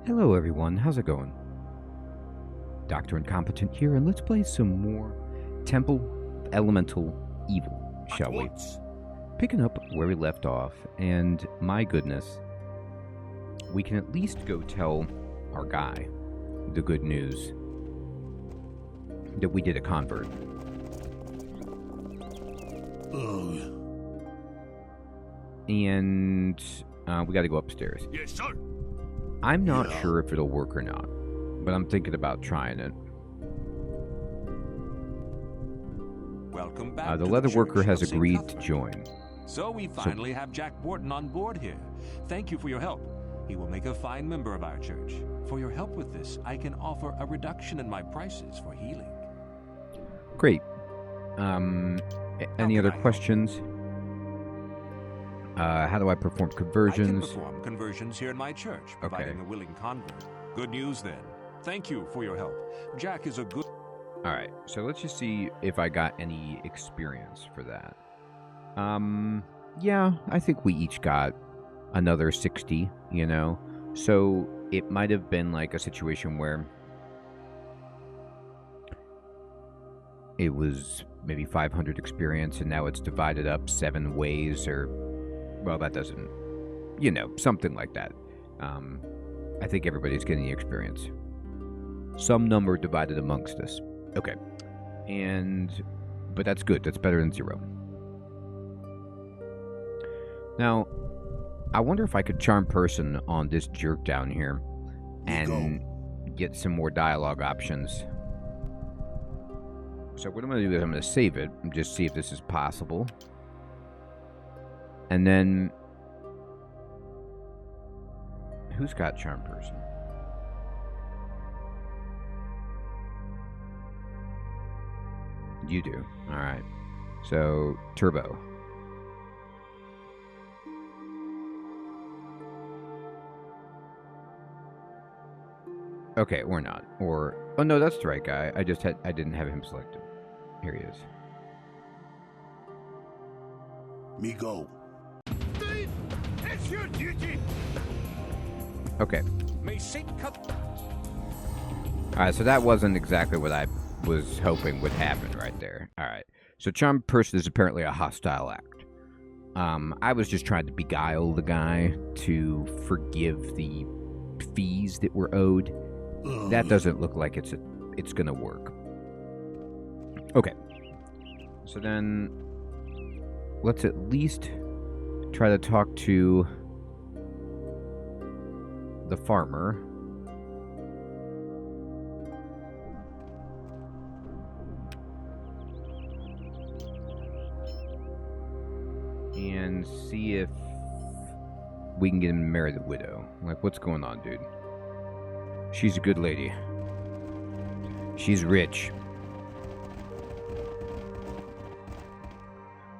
Hello everyone, how's it going? Dr. Incompetent here, and let's play some more Temple of Elemental Evil, shall we? Picking up where we left off, and my goodness, we can at least go tell our guy the good news that we did a convert. And we gotta go upstairs. Yes, sir. I'm not sure if it'll work or not, but I'm thinking about trying it. Welcome back. The to leather Church worker has of St. agreed to Cuthbert. join. So we finally have Jack Borton on board here. Thank you for your help. He will make a fine member of our church. For your help with this, I can offer a reduction in my prices for healing. Great. Any can other I help? questions? How do I perform I can conversions? perform conversions here in my church, providing a willing convert. Good news then. Thank you for your help. Jack is a good... Alright, so let's just see if I got any experience for that. Yeah, I think we each got another 60, you know? So it might have been like a situation where it was maybe 500 experience and now it's divided up 7 ways, or, well, that doesn't, you know, something like that. I think everybody's getting the experience. Some number divided amongst us. Okay. But that's good. That's better than 0. Now, I wonder if I could charm person on this jerk down here and get some more dialogue options. So what I'm going to do is I'm going to save it and just see if this is possible. And then, who's got charm person? You do. All right. So, Turbo. Okay, or not. Or, oh no, that's the right guy. I didn't have him selected. Here he is. Me go. It's your duty. Okay. May St. Cuthbert... Alright, so that wasn't exactly what I was hoping would happen right there. Alright. So charm person is apparently a hostile act. I was just trying to beguile the guy to forgive the fees that were owed. That doesn't look like it's gonna work. Okay. So then let's at least try to talk to the farmer. And see if we can get him to marry the widow. Like, what's going on, dude? She's a good lady. She's rich.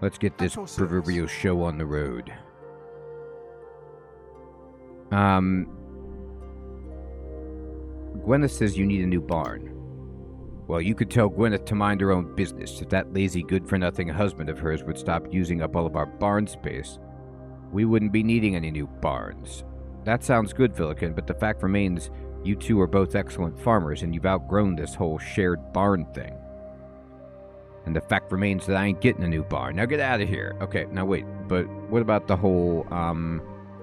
Let's get this proverbial show on the road. Gwyneth says you need a new barn. Well, you could tell Gwyneth to mind her own business. If that lazy good-for-nothing husband of hers would stop using up all of our barn space, we wouldn't be needing any new barns. That sounds good, Villican, but the fact remains you two are both excellent farmers, and you've outgrown this whole shared barn thing. And the fact remains that I ain't getting a new barn. Now get out of here. Okay, now wait, but what about the whole,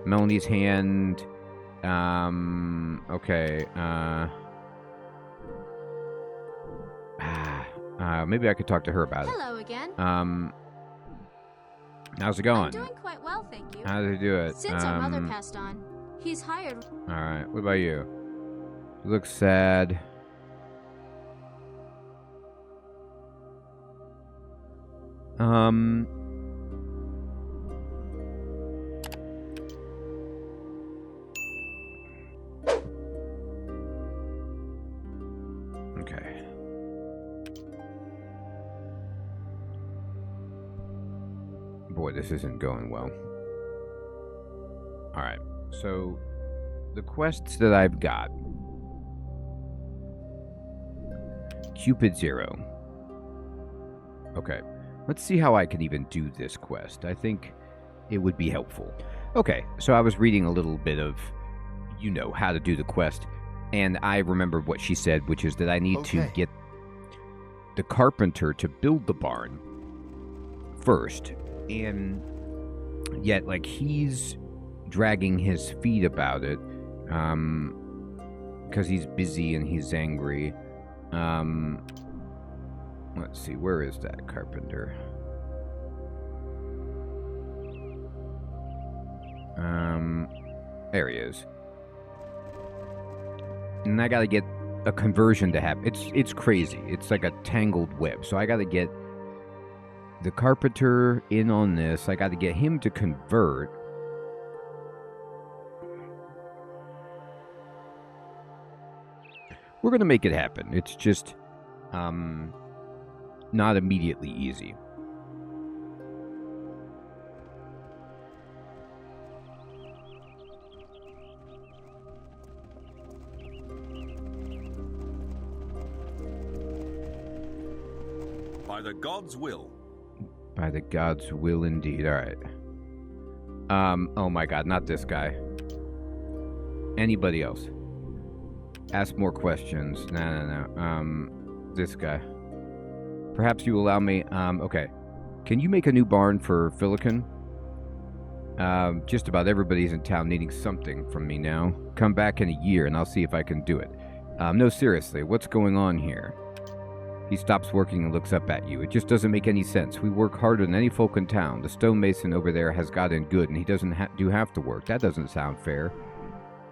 Melanie's hand, okay, maybe I could talk to her about it. Hello again. How's it going? I'm doing quite well, thank you. How did he do it? Since our mother passed on, he's hired... Alright, what about you? You look sad. Okay. Boy, this isn't going well. Alright, so the quests that I've got. Cupid 0. Okay. Let's see how I can even do this quest. I think it would be helpful. Okay, so I was reading a little bit of you know, how to do the quest. And I remember what she said, which is that I need to get the carpenter to build the barn first. And yet, like, he's dragging his feet about it because he's busy and he's angry. Let's see, where is that carpenter? There he is. And I gotta get a conversion to happen. It's crazy. It's like a tangled web. So I gotta get the carpenter in on this. I gotta get him to convert. We're gonna make it happen. It's just not immediately easy. By the gods' will. By the gods' will indeed. Alright. Oh my god, not this guy. Anybody else? Ask more questions. No. This guy. Perhaps you allow me... okay. Can you make a new barn for Filican? Just about everybody's in town needing something from me now. Come back in a year and I'll see if I can do it. No, seriously, what's going on here? He stops working and looks up at you. It just doesn't make any sense. We work harder than any folk in town. The stonemason over there has got in good, and he doesn't do half the work. That doesn't sound fair.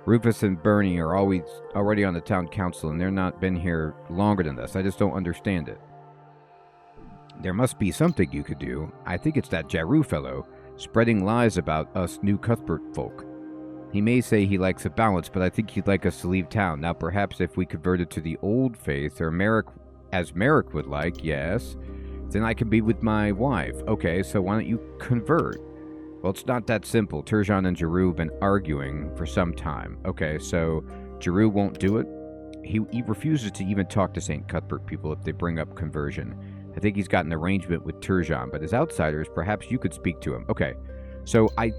Rufus and Bernie are already on the town council, and they're not been here longer than us. I just don't understand it. There must be something you could do. I think it's that Jaru fellow, spreading lies about us new Cuthbert folk. He may say he likes a balance, but I think he'd like us to leave town. Now, perhaps if we converted to the old faith, or as Merrick would like, yes, then I can be with my wife. Okay, so why don't you convert? Well, it's not that simple. Turjan and Jaru have been arguing for some time. Okay, so Jaru won't do it. He refuses to even talk to St. Cuthbert people if they bring up conversion. I think he's got an arrangement with Turjan, but as outsiders, perhaps you could speak to him. Okay, so I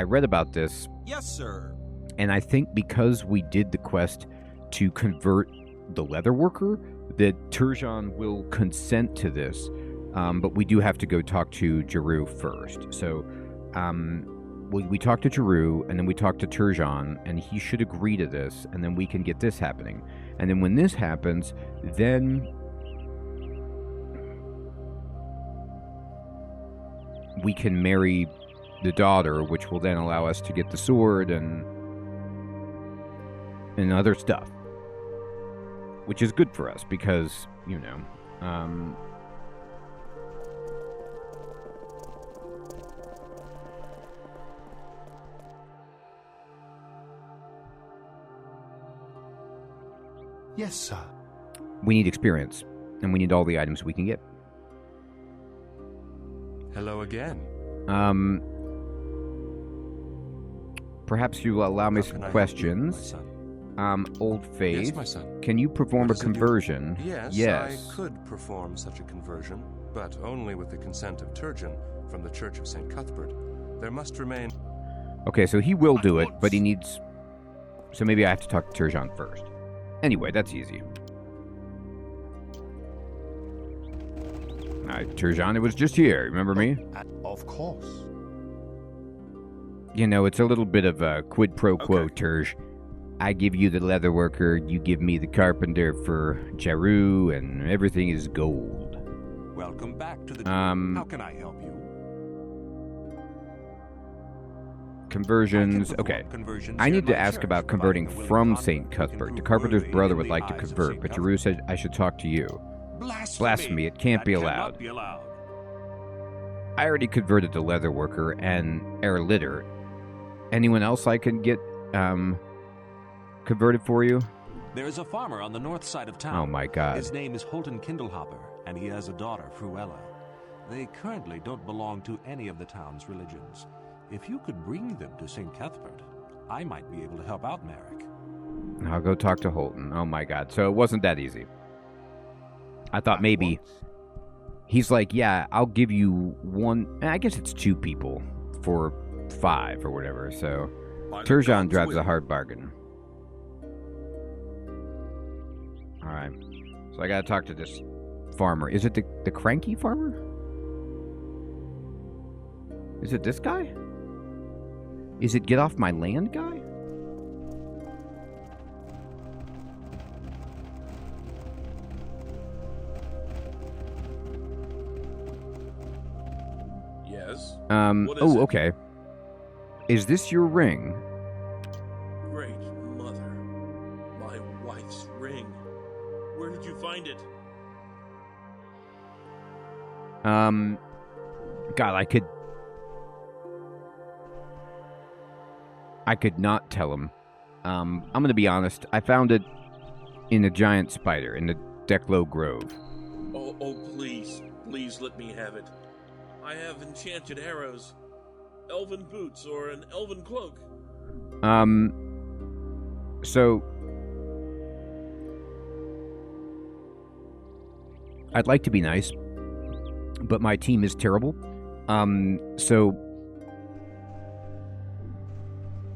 read about this. Yes, sir. And I think because we did the quest to convert the leatherworker, that Turjan will consent to this, but we do have to go talk to Jaru first. So we talk to Jaru, and then we talk to Turjan, and he should agree to this, and then we can get this happening. And then when this happens, then we can marry the daughter, which will then allow us to get the sword and other stuff. Which is good for us because, you know, Yes, sir. we need experience, and we need all the items we can get. Hello again. Perhaps you will allow me How some can I help you, questions. my son? Old Faith, Yes, my son. can you perform What a is it you- conversion? Yes, I could perform such a conversion, but only with the consent of Turgeon from the Church of St. Cuthbert. There must remain... Okay, so he will do it, but he needs... So maybe I have to talk to Turjan first. Anyway, that's easy. Turjan, it was just here. Remember me? Of course. You know, it's a little bit of a quid pro quo, Okay. Turj. I give you the leatherworker, you give me the carpenter for Jaru, and everything is gold. Welcome back to the... How can I help you? Conversions. I can perform Okay. conversions I here need in to my ask church, about providing converting the willing from convert St. who can Cuthbert. The prove carpenter's worthy brother in would the like to eyes of convert, St. but Cuthbert. Jaru said I should talk to you. Blasphemy, it can't That be cannot allowed. be allowed. I already converted the leatherworker and Erlitter. Anyone else I can get converted for you? There is a farmer on the north side of town. Oh my god. His name is Holton Kindlehopper, and he has a daughter, Fruella. They currently don't belong to any of the town's religions. If you could bring them to St. Cuthbert, I might be able to help out Merrick. I'll go talk to Holton. Oh my god. So it wasn't that easy. I thought maybe... He's like, yeah, I'll give you one... I guess it's 2 people for 5 or whatever, so... Turjan drives a hard bargain. Alright. So I gotta talk to this farmer. Is it the cranky farmer? Is it this guy? Is it get off my land guy? Yes. Oh, okay. Is this your ring? Great mother. My wife's ring. Where did you find it? God, I could not tell him. I'm gonna be honest. I found it in a giant spider in the Declo Grove. Oh, please. Please let me have it. I have enchanted arrows, elven boots, or an elven cloak. So I'd like to be nice, but my team is terrible. So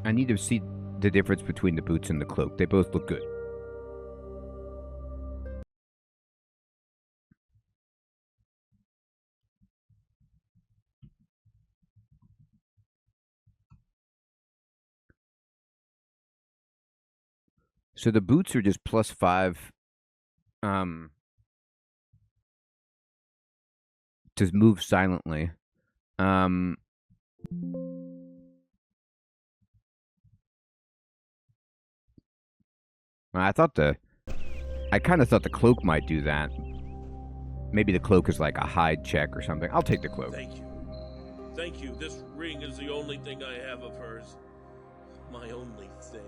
I need to see the difference between the boots and the cloak. They both look good. So the boots are just +5 to move silently. I kind of thought the cloak might do that. Maybe the cloak is like a hide check or something. I'll take the cloak. Thank you. Thank you. This ring is the only thing I have of hers. My only thing.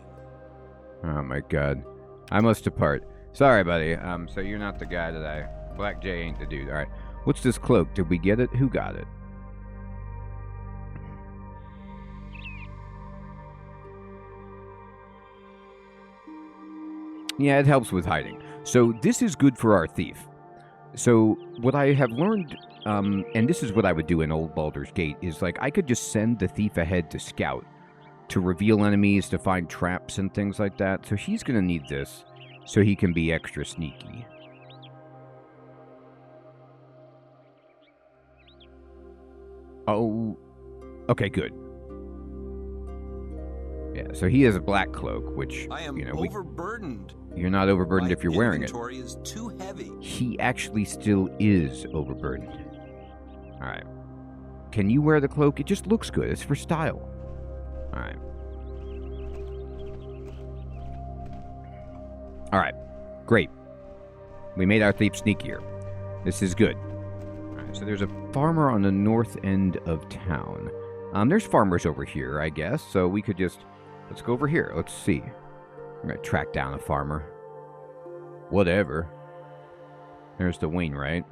Oh my god. I must depart. Sorry, buddy. So you're not the guy that Black J ain't the dude. Alright. What's this cloak? Did we get it? Who got it? Yeah, it helps with hiding. So this is good for our thief. So what I have learned, and this is what I would do in Old Baldur's Gate, is like I could just send the thief ahead to scout, to reveal enemies, to find traps and things like that. So he's going to need this so he can be extra sneaky. Oh, okay, good. Yeah, so he has a black cloak, which, I am overburdened. You're not overburdened if you're wearing it. My inventory is too heavy. He actually still is overburdened. Alright. Can you wear the cloak? It just looks good. It's for style. Alright. Alright. Great. We made our thief sneakier. This is good. Alright, so there's a farmer on the north end of town. There's farmers over here, I guess, so we could just... Let's go over here. Let's see. I'm going to track down a farmer. Whatever. There's the Wainwright.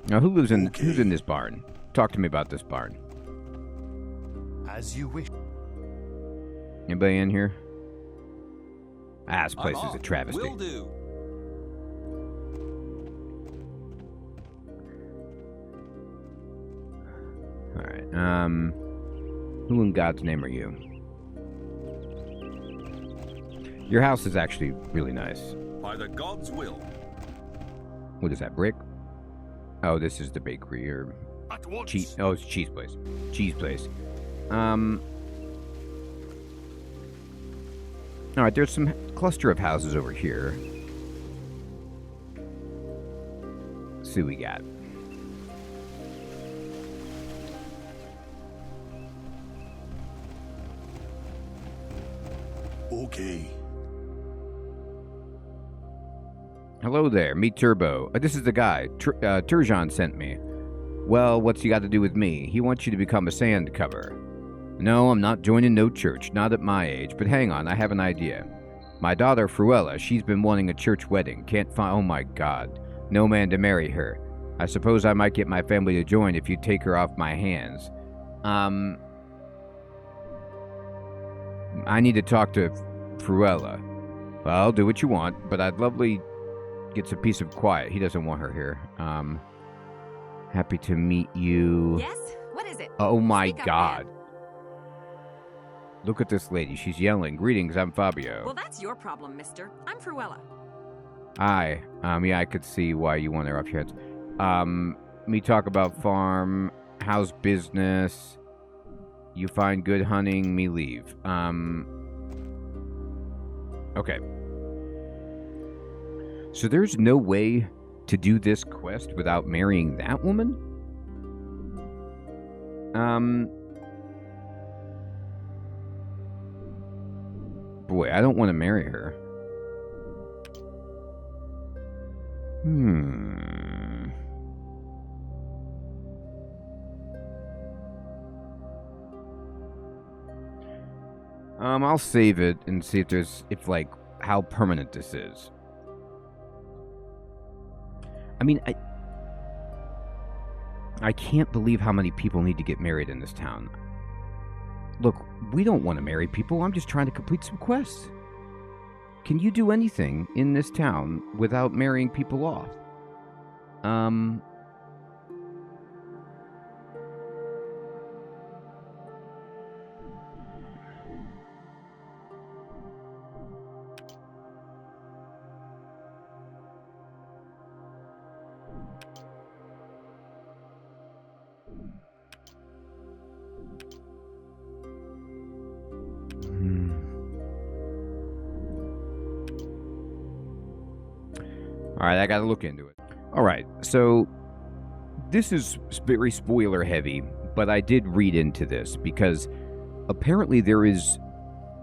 Now, who's in this barn? Talk to me about this barn. As you wish. Anybody in here? Ah, this place is a travesty. Will do. Alright, who in God's name are you? Your house is actually really nice. By the gods' will. What is that, brick? Oh, this is the bakery, or... Cheese. Oh, it's cheese place. Cheese place. Alright, there's some cluster of houses over here. Let's see what we got. Okay. Hello there, meet Turbo. This is the guy. Turjan sent me. Well, what's he got to do with me? He wants you to become a sand cover. No, I'm not joining no church, not at my age, but hang on, I have an idea. My daughter, Fruella, she's been wanting a church wedding. Can't find... Oh my god. No man to marry her. I suppose I might get my family to join if you take her off my hands. I need to talk to Fruella. Well, do what you want, but I'd lovely get some peace of quiet. He doesn't want her here. Happy to meet you. Yes? What is it? Oh my Speak up, god. man. Look at this lady. She's yelling. Greetings, I'm Fabio. Well, that's your problem, mister. I'm Fruella. Hi. Yeah, I could see why you want her off your heads. Me talk about farm. How's business? You find good hunting, me leave. Okay. So there's no way to do this quest without marrying that woman? Boy, I don't want to marry her. I'll save it and see if how permanent this is. I mean, I can't believe how many people need to get married in this town. Look, we don't want to marry people. I'm just trying to complete some quests. Can you do anything in this town without marrying people off? Alright, I gotta look into it. Alright, so this is very spoiler heavy, but I did read into this because apparently there is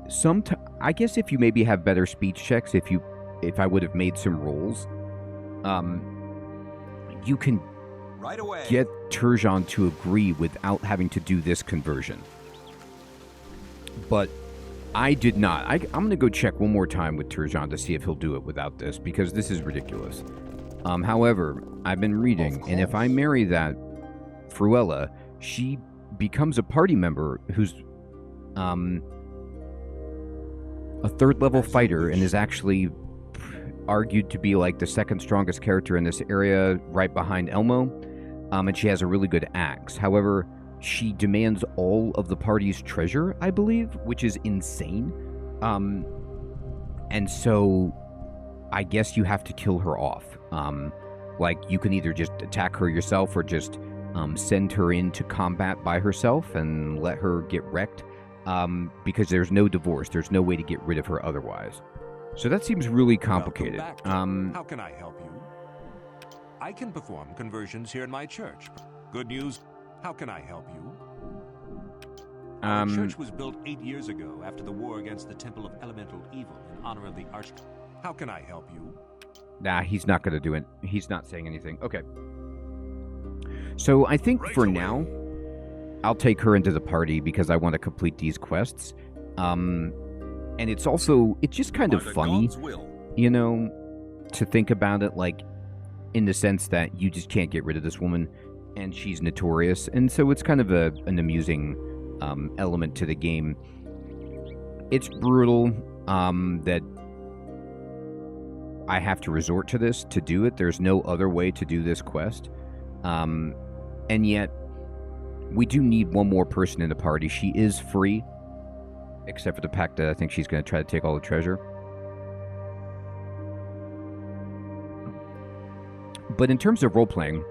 some I guess if you maybe have better speech checks, if I would have made some rolls, you can Right away. get Turjan to agree without having to do this conversion. But I did not. I'm going to go check one more time with Turjan to see if he'll do it without this, because this is ridiculous. However, I've been reading, and if I marry that Fruella, she becomes a party member who's a third-level fighter and is actually argued to be like the second strongest character in this area, right behind Elmo, and she has a really good axe. However, she demands all of the party's treasure, I believe, which is insane. And so I guess you have to kill her off. Like, you can either just attack her yourself or just send her into combat by herself and let her get wrecked, because there's no divorce. There's no way to get rid of her otherwise. So that seems really complicated. Welcome back. How can I help you? I can perform conversions here in my church. Good news. How can I help you? Our church was built 8 years ago after the war against the Temple of Elemental Evil in honor of the Arch. How can I help you? Nah, he's not going to do it. He's not saying anything. Okay. So I think Right for away. now, I'll take her into the party because I want to complete these quests. And it's just kind of By the funny, God's will. you know, to think about it, like, in the sense that you just can't get rid of this woman, and she's notorious, and so it's kind of an amusing element to the game. It's brutal that I have to resort to this to do it. There's no other way to do this quest. And yet, we do need one more person in the party. She is free, except for the fact that I think she's going to try to take all the treasure. But in terms of role-playing,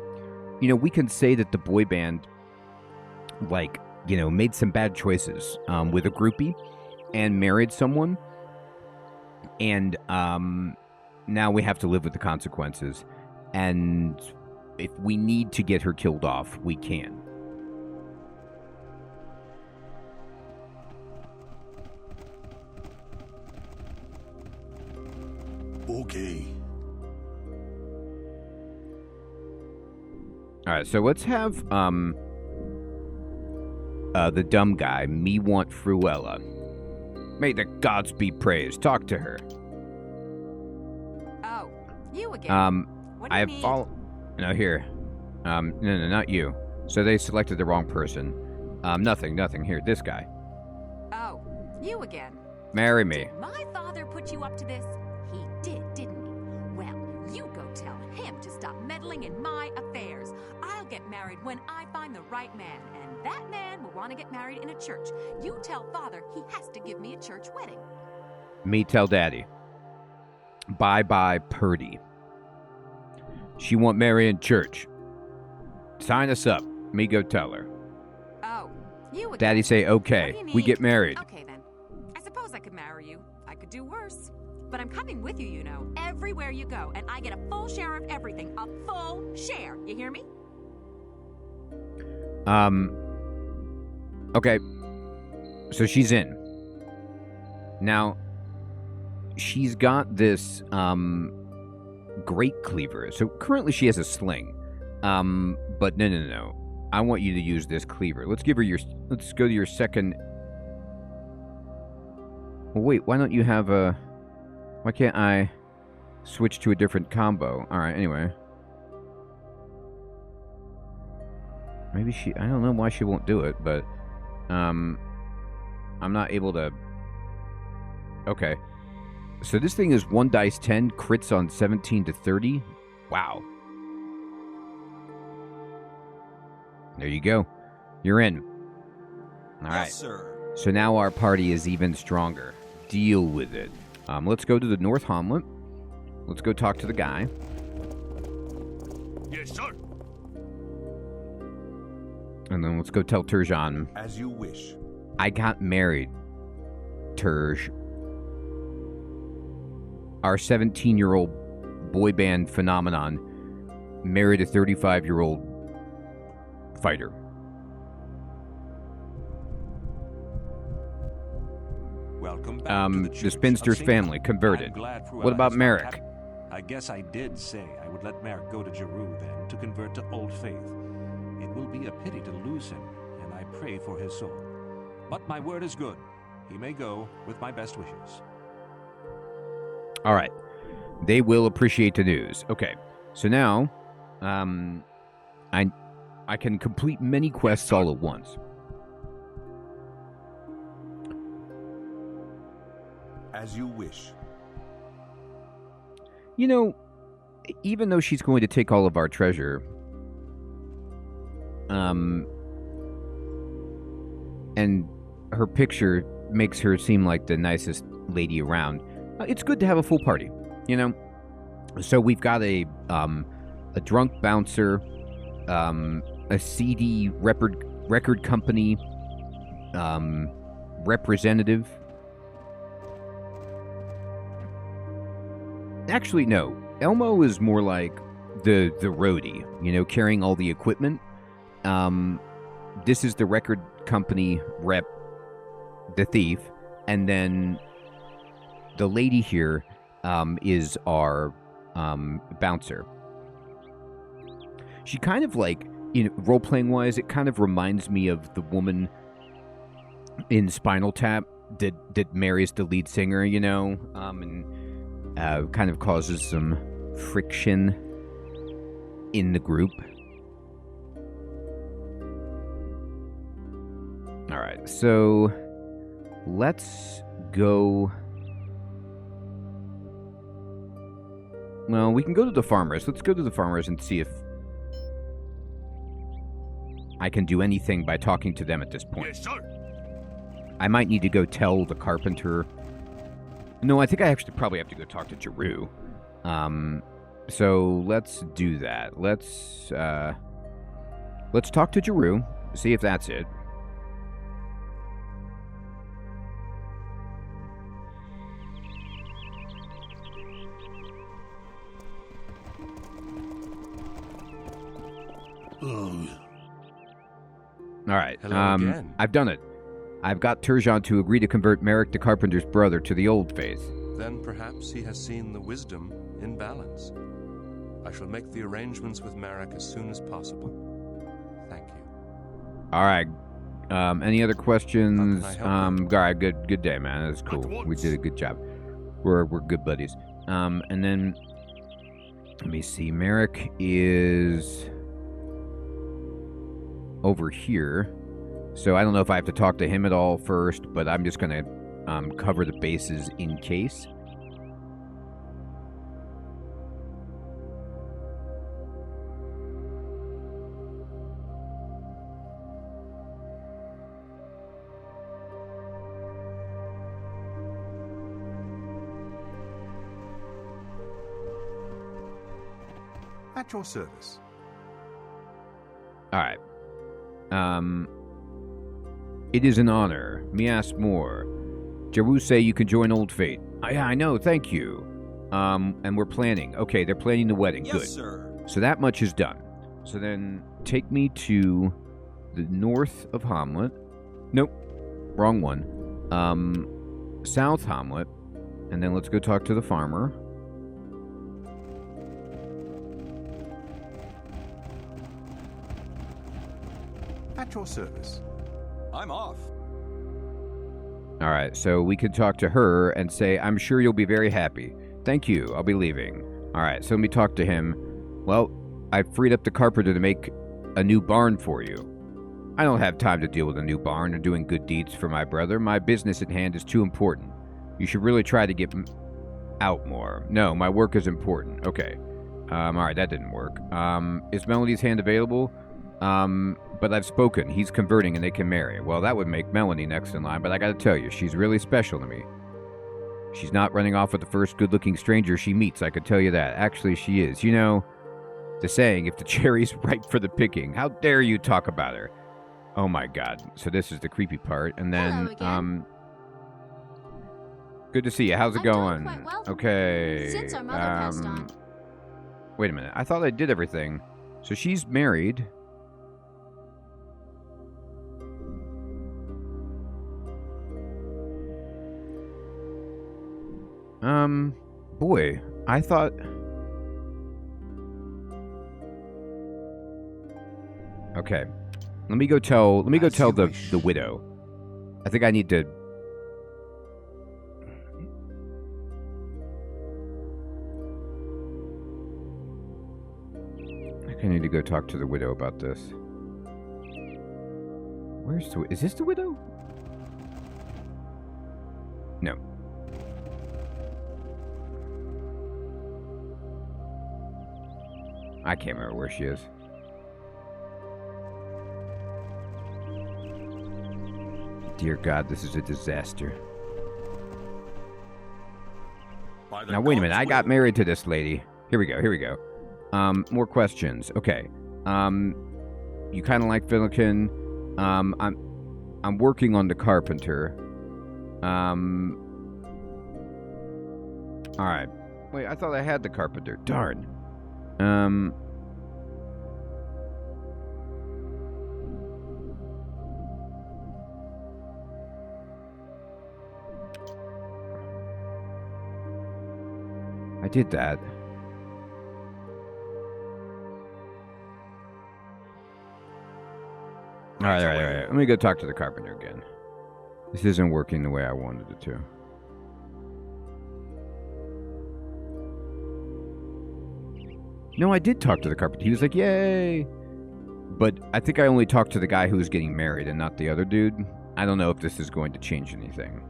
you know, we can say that the boy band, like, you know, made some bad choices with a groupie and married someone. And now we have to live with the consequences. And if we need to get her killed off, we can. Okay. Alright, so let's have the dumb guy, me want Fruella. May the gods be praised. Talk to her. Oh, you again. What do I you have need? No, here. No, not you. So they selected the wrong person. Nothing. Here, this guy. Oh, you again. Marry me. Did my father put you up to this? stop meddling in my affairs. I'll get married when I find the right man, and that man will want to get married in a church. You tell Father he has to give me a church wedding. Me tell Daddy. Bye-bye, Purdy. She want marry in church. Sign us up. Me go tell her. Oh, you again. Daddy say, okay, What do you we need? get married. Okay, then. I suppose I could marry you. I could do worse. But I'm coming with you, you know, everywhere you go, and I get a full share of everything. A full share. You hear me? Okay. So she's in. Now, she's got this, great cleaver. So currently she has a sling. But no. I want you to use this cleaver. Let's go to your second. Well, wait, why don't you have a... Why can't I switch to a different combo? Alright, anyway. Maybe she... I don't know why she won't do it, but... I'm not able to... Okay. So this thing is 1 dice 10, crits on 17 to 30. Wow. There you go. You're in. Alright. Yes, sir. So now our party is even stronger. Deal with it. Let's go to the North Hommlet. Let's go talk to the guy. Yes, sir. And then let's go tell Turjan. As you wish. I got married, Turj. Our 17-year-old boy band phenomenon married a 35-year-old fighter. Welcome back to the The Church spinster's of St. family Cuthbert. converted. I'm glad Fruella What about has Merrick? not I guess I did say I would let Merrick go to Jeru then to convert to Old Faith. It will be a pity to lose him, and I pray for his soul. But my word is good. He may go with my best wishes. All right. They will appreciate the news. Okay. So now, I can complete many quests all at once. As you wish. You know, even though she's going to take all of our treasure, and her picture makes her seem like the nicest lady around, it's good to have a full party, you know? So we've got a drunk bouncer, a CD record company representative. Actually, no. Elmo is more like the roadie, you know, carrying all the equipment. This is the record company rep, the thief, and then the lady here is our bouncer. She kind of like, you know, role-playing wise, it kind of reminds me of the woman in Spinal Tap that marries the lead singer, you know, and kind of causes some friction in the group. All right, so let's go. Well, we can go to the farmers. Let's go to the farmers and see if I can do anything by talking to them at this point. Yes, sir. I might need to go tell the carpenter. No, I think I actually probably have to go talk to Jeru. So let's do that. Let's talk to Jeru, see if that's it. All right. Hello again. I've done it. I've got Turjan to agree to convert Merrick the Carpenter's brother to the old faith. Then perhaps he has seen the wisdom in balance. I shall make the arrangements with Merrick as soon as possible. Thank you. All right. Any other questions? How can I help All right. Good day, man. That's cool. We did a good job. We're good buddies. And then let me see. Merrick is over here. So I don't know if I have to talk to him at all first, but I'm just going to cover the bases in case. At your service. Alright. It is an honor. Me ask more. Jeru say you can join Old Fate. Yeah, I know, thank you. And we're planning. Okay, they're planning the wedding. Yes, Good. sir. So that much is done. So then take me to the north of Hommlet. Nope. Wrong one. South Hommlet. And then let's go talk to the farmer. At your service. I'm off. Alright, so we can talk to her and say, I'm sure you'll be very happy. Thank you, I'll be leaving. Alright, so let me talk to him. Well, I freed up the carpenter to make a new barn for you. I don't have time to deal with a new barn or doing good deeds for my brother. My business at hand is too important. You should really try to get out more. No, my work is important. Okay. Alright, that didn't work. Is Melody's hand available? But I've spoken. He's converting and they can marry. Well, that would make Melanie next in line, but I gotta tell you, she's really special to me. She's not running off with the first good-looking stranger she meets, I could tell you that. Actually, she is. You know, the saying, if the cherry's ripe for the picking, how dare you talk about her? Oh my god. So this is the creepy part. And then, Hello again. good to see you. How's it I'm doing going? quite well. Okay. Since our mother passed on. Wait a minute. I thought I did everything. So she's married. Boy, I thought... Okay. Let me go tell the widow. I think I need to... I think I need to go talk to the widow about this. Where's the... Is this the widow? No. I can't remember where she is. Dear God, this is a disaster. Now, wait a minute. I got married to this lady. Here we go. More questions. Okay. You kind of like Finnegan. I'm working on the carpenter. Alright. Wait, I thought I had the carpenter. Darn. I did that. All right. Let me go talk to the carpenter again. This isn't working the way I wanted it to. No, I did talk to the carpenter. He was like, yay! But I think I only talked to the guy who was getting married and not the other dude. I don't know if this is going to change anything.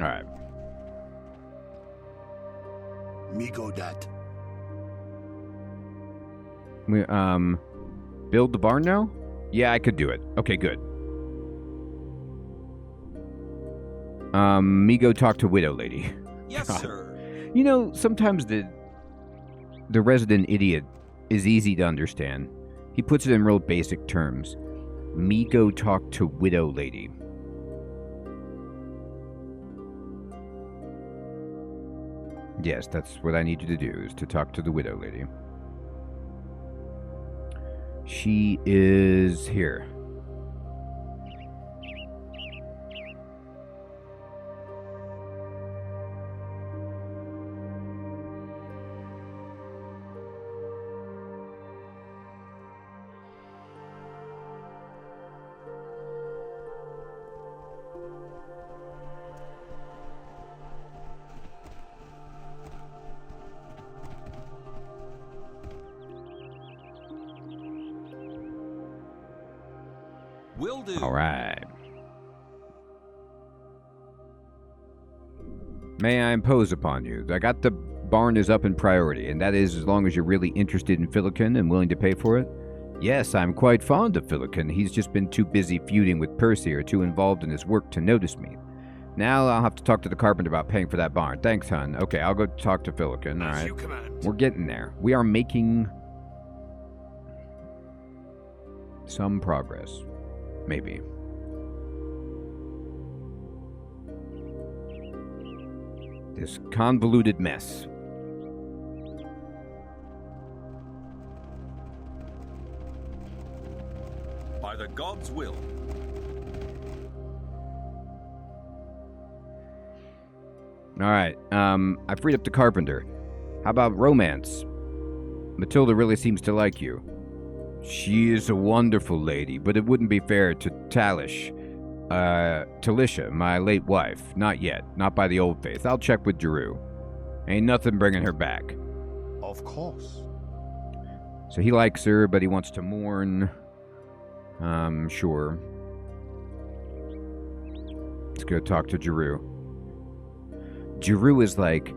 All right. Me go that. We build the barn now? Yeah, I could do it. Okay, good. Me go talk to widow lady. Yes, God. sir. You know, sometimes the resident idiot is easy to understand. He puts it in real basic terms. Me go talk to widow lady. Yes, that's what I need you to do, is to talk to the widow lady. She is here. Will do. All right. May I impose upon you? I got the barn is up in priority, and that is as long as you're really interested in Filikin and willing to pay for it. Yes, I'm quite fond of Filikin. He's just been too busy feuding with Percy or too involved in his work to notice me. Now I'll have to talk to the carpenter about paying for that barn. Thanks, hon. Okay, I'll go talk to Filikin. All right. We're getting there. We are making some progress. Maybe. This convoluted mess. By the gods' will. All right. I freed up the carpenter. How about romance? Matilda really seems to like you. She is a wonderful lady, but it wouldn't be fair to Talisha, my late wife. Not yet. Not by the old faith. I'll check with Giroux. Ain't nothing bringing her back. Of course. So he likes her, but he wants to mourn. Sure. Let's go talk to Giroux. Giroux is like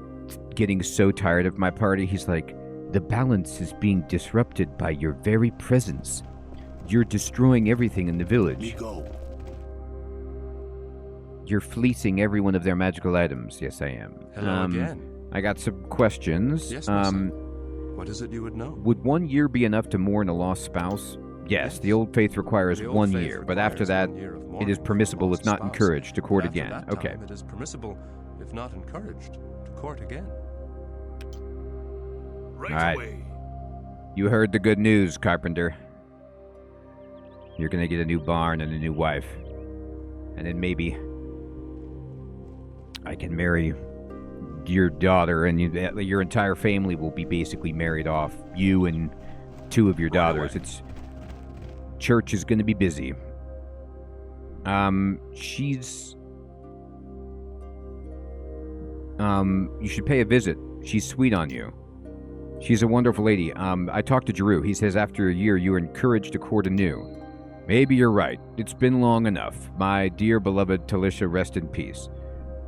getting so tired of my party. He's like, the balance is being disrupted by your very presence. You're destroying everything in the village. Go. You're fleecing every one of their magical items. Yes, I am. Hello again. I got some questions. Yes, my son. What is it you would know? Would 1 year be enough to mourn a lost spouse? Yes, the old faith requires The old 1 faith year, but after that, requires 1 year of it mourning is for a permissible, lost if not spouse. encouraged, to court After again. that Okay. time, it is permissible, if not encouraged, to court again. Right All right. away. You heard the good news, Carpenter. You're gonna get a new barn and a new wife. And then maybe I can marry your daughter, and your entire family will be basically married off. You and 2 of your daughters. Church is gonna be busy. You should pay a visit. She's sweet on you. She's a wonderful lady. I talked to Giroux. He says after a year, you are encouraged to court anew. Maybe you're right. It's been long enough. My dear beloved Talisha, rest in peace.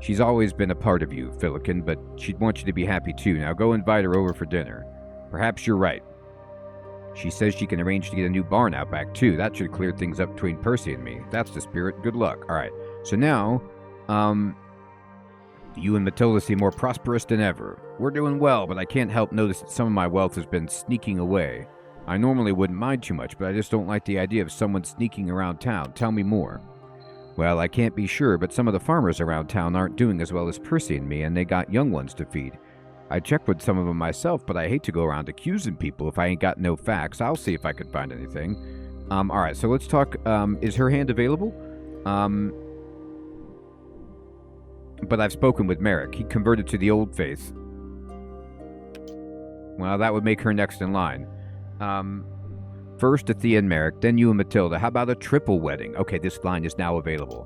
She's always been a part of you, Filikin, but she'd want you to be happy too. Now go invite her over for dinner. Perhaps you're right. She says she can arrange to get a new barn out back too. That should clear things up between Percy and me. That's the spirit. Good luck. All right. So now, you and Matilda seem more prosperous than ever. We're doing well, but I can't help notice that some of my wealth has been sneaking away. I normally wouldn't mind too much, but I just don't like the idea of someone sneaking around town. Tell me more. Well, I can't be sure, but some of the farmers around town aren't doing as well as Percy and me, and they got young ones to feed. I checked with some of them myself, but I hate to go around accusing people if I ain't got no facts. I'll see if I can find anything. All right, so let's talk. Is her hand available? But I've spoken with Merrick. He converted to the old faith. Well, that would make her next in line. First Thea and Merrick, then you and Matilda. How about a triple wedding? Okay, this line is now available.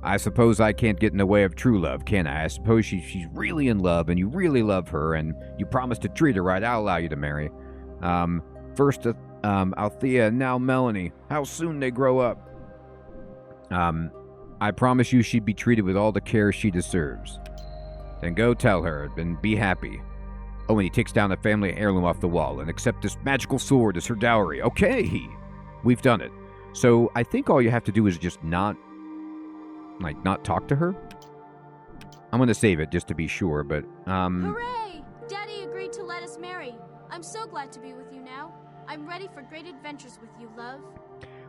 I suppose I can't get in the way of true love, can I? I suppose she's really in love, and you really love her, and you promise to treat her right. I'll allow you to marry. First Althea, and now Melanie. How soon they grow up. I promise you she'd be treated with all the care she deserves. Then go tell her, and be happy. Oh, and he takes down a family heirloom off the wall, and accept this magical sword as her dowry. Okay! We've done it. So, I think all you have to do is just not talk to her? I'm gonna save it just to be sure, but, Hooray! Daddy agreed to let us marry. I'm so glad to be with you now. I'm ready for great adventures with you, love.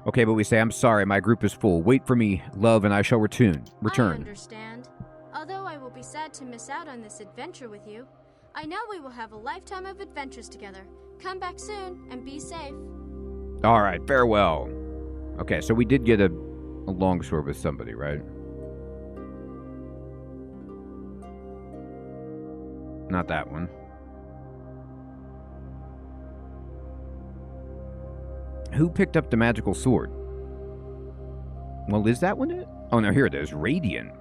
Okay, but we say, I'm sorry, my group is full. Wait for me, love, and I shall return. I understand. Although I will be sad to miss out on this adventure with you, I know we will have a lifetime of adventures together. Come back soon, and be safe. Alright, farewell. Okay, so we did get a longsword with somebody, right? Not that one. Who picked up the magical sword? Well, is that one it? Oh, no, here it is. Radiant.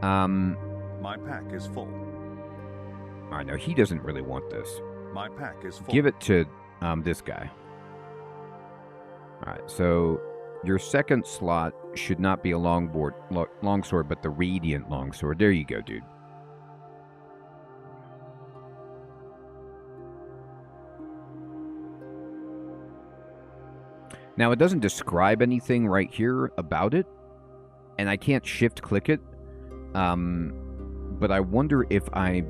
My pack is full. Alright, no, he doesn't really want this. My pack is full. Give it to, this guy. Alright, so your second slot should not be a longsword, but the radiant longsword. There you go, dude. Now, it doesn't describe anything right here about it, and I can't shift-click it, but I wonder if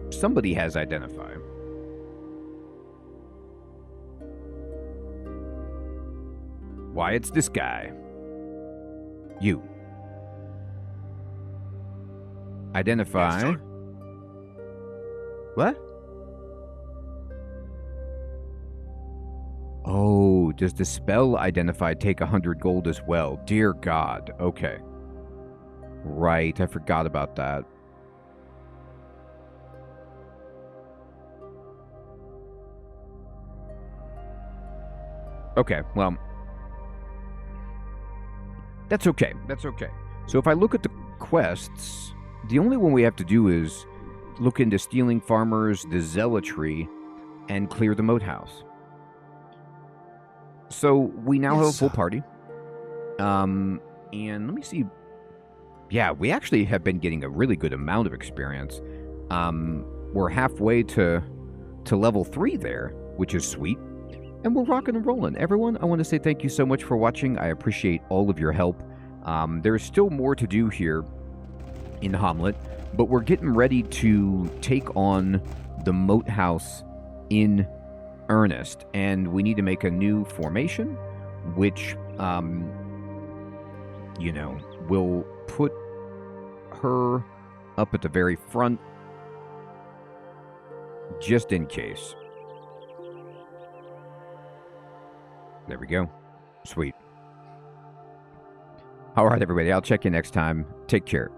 somebody has identify. Why, it's this guy. You. Identify. Yes, What? Oh, does the spell identify take 100 gold as well? Dear God. Okay. Right, I forgot about that. Okay, well, that's okay. That's okay. So if I look at the quests, the only one we have to do is look into stealing farmers, the zealotry, and clear the moat house. So we now have a full party. And let me see. Yeah, we actually have been getting a really good amount of experience. We're halfway to level 3 there, which is sweet. And we're rocking and rolling. Everyone, I want to say thank you so much for watching. I appreciate all of your help. There's still more to do here in Hommlet, but we're getting ready to take on the moat house in earnest. And we need to make a new formation, which, you know, will put her up at the very front, just in case. There we go. Sweet. All right, everybody. I'll check you next time. Take care.